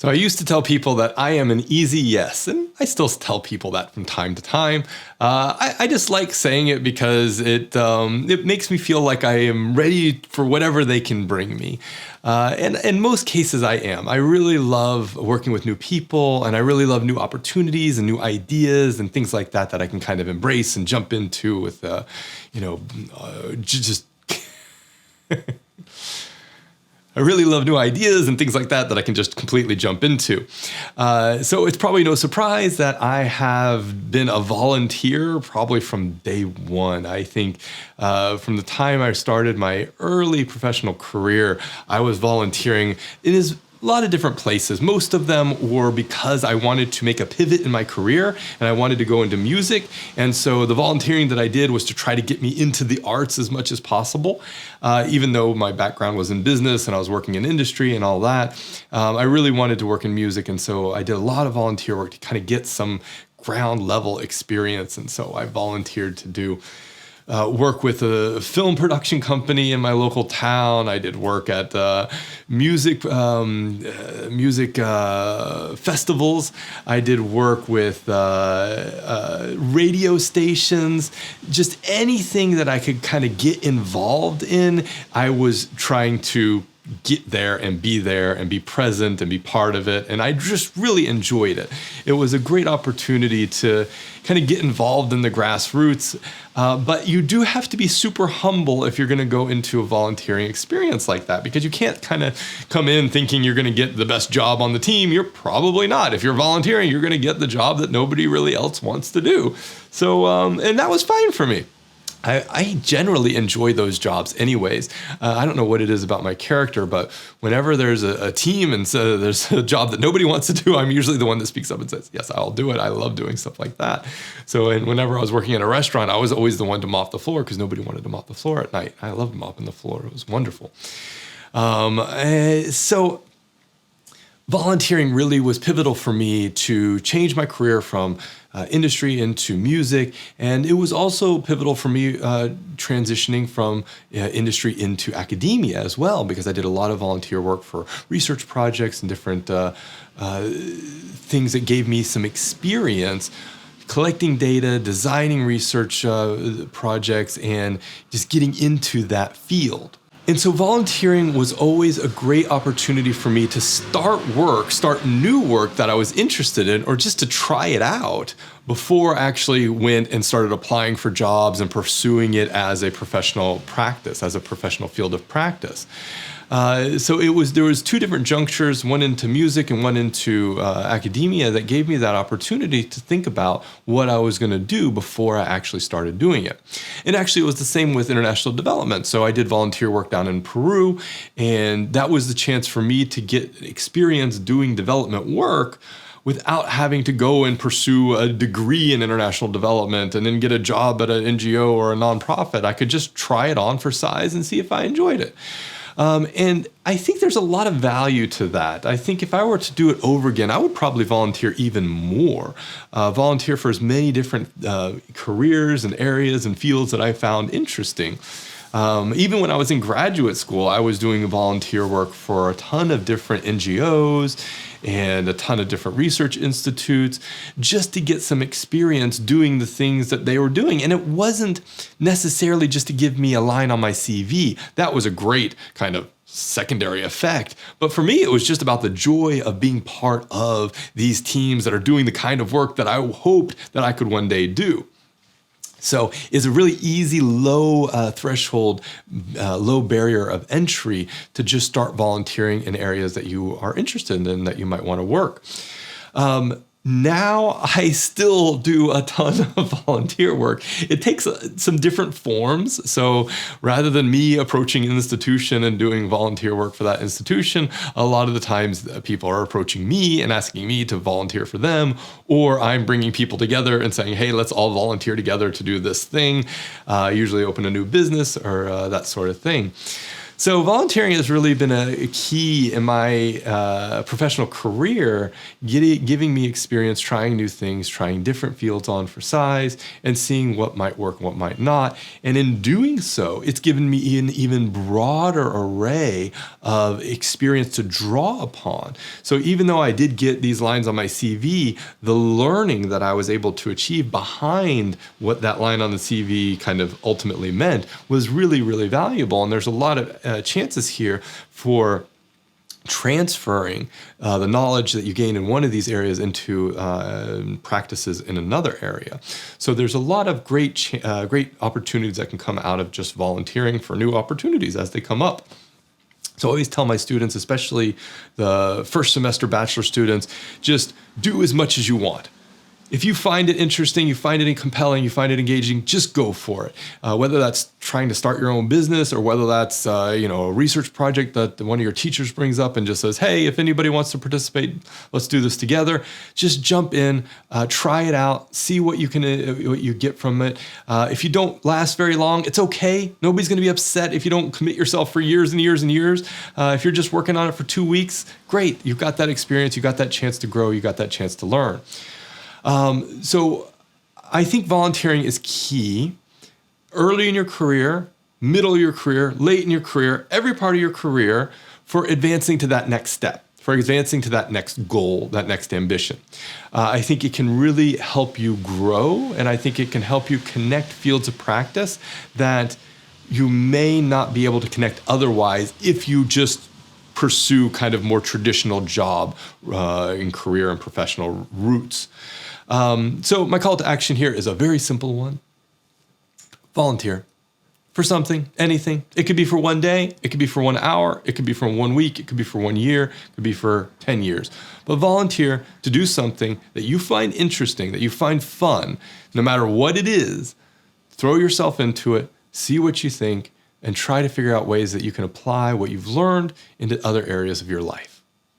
So I used to tell people that I am an easy yes, and I still tell people that from time to time. I just like saying it because it makes me feel like I am ready for whatever they can bring me. And in most cases, I am. I really love working with new people, and I really love new opportunities and new ideas and things like that I can kind of embrace and jump into with, just. I really love new ideas and things like that I can just completely jump into. So it's probably no surprise that I have been a volunteer probably from day one. I think from the time I started my early professional career, I was volunteering. It is a lot of different places. Most of them were because I wanted to make a pivot in my career and I wanted to go into music. And so the volunteering that I did was to try to get me into the arts as much as possible. Even though my background was in business and I was working in industry and all that, I really wanted to work in music. And so I did a lot of volunteer work to kind of get some ground level experience. And so I volunteered to do work with a film production company in my local town. I did work at music festivals. I did work with radio stations. Just anything that I could kind of get involved in, I was trying to get there and be present and be part of it. And I just really enjoyed it. It was a great opportunity to kind of get involved in the grassroots. But you do have to be super humble if you're going to go into a volunteering experience like that, because you can't kind of come in thinking you're going to get the best job on the team. You're probably not. If you're volunteering, you're going to get the job that nobody really else wants to do. So, and that was fine for me. I generally enjoy those jobs anyways. I don't know what it is about my character, but whenever there's a team and so there's a job that nobody wants to do, I'm usually the one that speaks up and says, yes, I'll do it. I love doing stuff like that. So and whenever I was working in a restaurant, I was always the one to mop the floor because nobody wanted to mop the floor at night. I loved mopping the floor. It was wonderful. So volunteering really was pivotal for me to change my career from industry into music. And it was also pivotal for me transitioning from industry into academia as well, because I did a lot of volunteer work for research projects and different things that gave me some experience collecting data, designing research projects, and just getting into that field. And so volunteering was always a great opportunity for me to start new work that I was interested in, or just to try it out before I actually went and started applying for jobs and pursuing it as a professional practice, as a professional field of practice. So there was two different junctures, one into music and one into academia, that gave me that opportunity to think about what I was going to do before I actually started doing it. And actually, it was the same with international development. So I did volunteer work down in Peru, and that was the chance for me to get experience doing development work without having to go and pursue a degree in international development and then get a job at an NGO or a nonprofit. I could just try it on for size and see if I enjoyed it. And I think there's a lot of value to that. I think if I were to do it over again, I would probably volunteer even more, volunteer for as many different careers and areas and fields that I found interesting. Even when I was in graduate school, I was doing volunteer work for a ton of different NGOs and a ton of different research institutes just to get some experience doing the things that they were doing. And it wasn't necessarily just to give me a line on my CV. That was a great kind of secondary effect. But for me, it was just about the joy of being part of these teams that are doing the kind of work that I hoped that I could one day do. So it's a really easy, low threshold, low barrier of entry to just start volunteering in areas that you are interested in, that you might want to work. Now I still do a ton of volunteer work. It takes some different forms. So rather than me approaching an institution and doing volunteer work for that institution, a lot of the times people are approaching me and asking me to volunteer for them, or I'm bringing people together and saying, hey, let's all volunteer together to do this thing, usually open a new business or that sort of thing. So volunteering has really been a key in my professional career, giving me experience trying new things, trying different fields on for size, and seeing what might work and what might not. And in doing so, it's given me an even broader array of experience to draw upon. So even though I did get these lines on my CV, the learning that I was able to achieve behind what that line on the CV kind of ultimately meant was really, really valuable. And there's a lot of chances here for transferring the knowledge that you gain in one of these areas into practices in another area. So there's a lot of great opportunities that can come out of just volunteering for new opportunities as they come up. So I always tell my students, especially the first semester bachelor students, just do as much as you want. If you find it interesting, you find it compelling, you find it engaging, just go for it. Whether that's trying to start your own business or whether that's a research project that one of your teachers brings up and just says, hey, if anybody wants to participate, let's do this together. Just jump in, try it out, see what you get from it. If you don't last very long, it's okay. Nobody's going to be upset if you don't commit yourself for years and years and years. If you're just working on it for 2 weeks, great. You've got that experience. You got that chance to grow. You got that chance to learn. So I think volunteering is key early in your career, middle of your career, late in your career, every part of your career for advancing to that next step, for advancing to that next goal, that next ambition. I think it can really help you grow, and I think it can help you connect fields of practice that you may not be able to connect otherwise if you just pursue kind of more traditional job in career and professional routes. So my call to action here is a very simple one. Volunteer for something, anything. It could be for 1 day, it could be for 1 hour, it could be for 1 week, it could be for 1 year, it could be for 10 years. But volunteer to do something that you find interesting, that you find fun, no matter what it is. Throw yourself into it, see what you think, and try to figure out ways that you can apply what you've learned into other areas of your life.